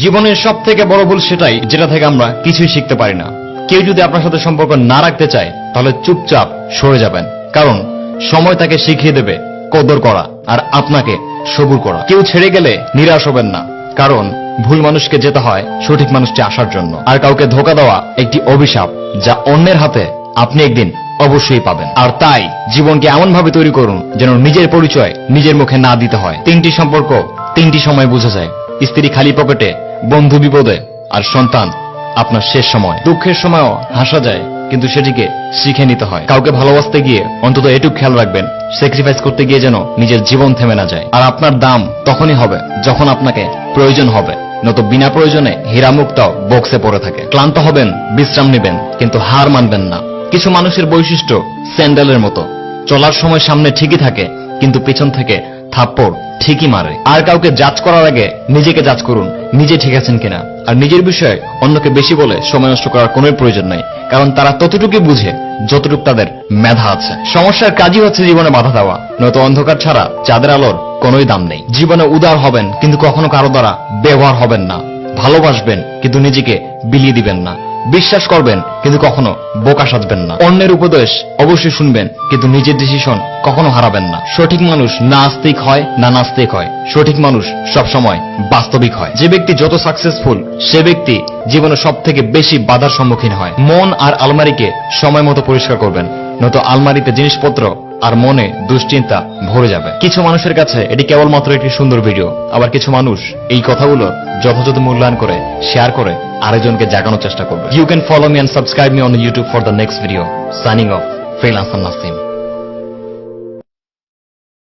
জীবনের সব থেকে বড় ভুল সেটাই যেটা থেকে আমরা কিছুই শিখতে পারি না। কেউ যদি আপনার সাথে সম্পর্ক না রাখতে চায় তাহলে চুপচাপ সরে যাবেন, কারণ সময় তাকে শিখিয়ে দেবে কদর করা আর আপনাকে সবুর করা। কেউ ছেড়ে গেলে নিরাশ হবেন না, কারণ ভুল মানুষকে যেতে হয় সঠিক মানুষটি আসার জন্য। আর কাউকে ধোঁকা দেওয়া একটি অভিশাপ, যা অন্যের হাতে আপনি একদিন অবশ্যই পাবেন। আর তাই জীবনকে এমন ভাবে তৈরি করুন যেন নিজের পরিচয় নিজের মুখে না দিতে হয়। 3টি সম্পর্ক 3টি সময় বোঝা যায়: স্ত্রী খালি পকেটে, বন্ধু বিপদে, আর সন্তান আপনার শেষ সময়। দুঃখের সময়ও হাসা যায়, কিন্তু সেটিকে শিখে নিতে হয়। কাউকে ভালোবাসতে গিয়ে অন্তত এটুকু খেয়াল রাখবেন, স্যাক্রিফাইস করতে গিয়ে যেন নিজের জীবন থেমে না যায়। আর আপনার দাম তখনই হবে যখন আপনাকে প্রয়োজন হবে, নয়তো বিনা প্রয়োজনে হীরামুক্তাও বক্সে পড়ে থাকে। ক্লান্ত হবেন, বিশ্রাম নেবেন, কিন্তু হার মানবেন না। কিছু মানুষের বৈশিষ্ট্য স্যান্ডেলের মতো, চলার সময় সামনে ঠিকই থাকে, কিন্তু পেছন থেকে থাপ্পড় ঠিকই মারে। আর কাউকে জাজ করার আগে নিজেকে জাজ করুন, নিজে ঠিক আছেন কিনা। আর নিজের বিষয়ে অন্যকে বেশি বলে সময় নষ্ট করার কোনো প্রয়োজন নাই, কারণ তারা ততটুকুই বুঝে যতটুকু তাদের মেধা আছে। সমস্যার কাজই হচ্ছে জীবনে বাধা দেওয়া, নয়তো অন্ধকার ছাড়া চাঁদের আলোর কোনোই দাম নেই। জীবনে উদার হবেন, কিন্তু কখনো কারো দ্বারা ব্যবহার হবেন না। ভালোবাসবেন, কিন্তু নিজেকে বিলিয়ে দিবেন না। বিশ্বাস করবেন, কিন্তু কখনো বোকা সাজবেন না। অন্যের উপদেশ অবশ্যই শুনবেন, কিন্তু নিজের ডিসিশন কখনো হারাবেন না। সঠিক মানুষ না আস্তিক হয় না নাস্তিক হয়, সঠিক মানুষ সবসময় বাস্তবিক হয়। যে ব্যক্তি যত সাকসেসফুল, সে ব্যক্তি জীবনে সব থেকে বেশি বাধার সম্মুখীন হয়। মন আর আলমারিকে সময় মতো পরিষ্কার করবেন, নয়তো আলমারিতে জিনিসপত্র আর মনে দুশ্চিন্তা ভরে যাবে। কিছু মানুষের কাছে এটি কেবলমাত্র একটি সুন্দর ভিডিও, আবার কিছু মানুষ এই কথাগুলো যথাযথ মূল্যায়ন করে শেয়ার করে আরেকজনকে জাগানোর চেষ্টা করবে। You can follow me and subscribe me on YouTube for the next video. Signing off, freelancer Nasim.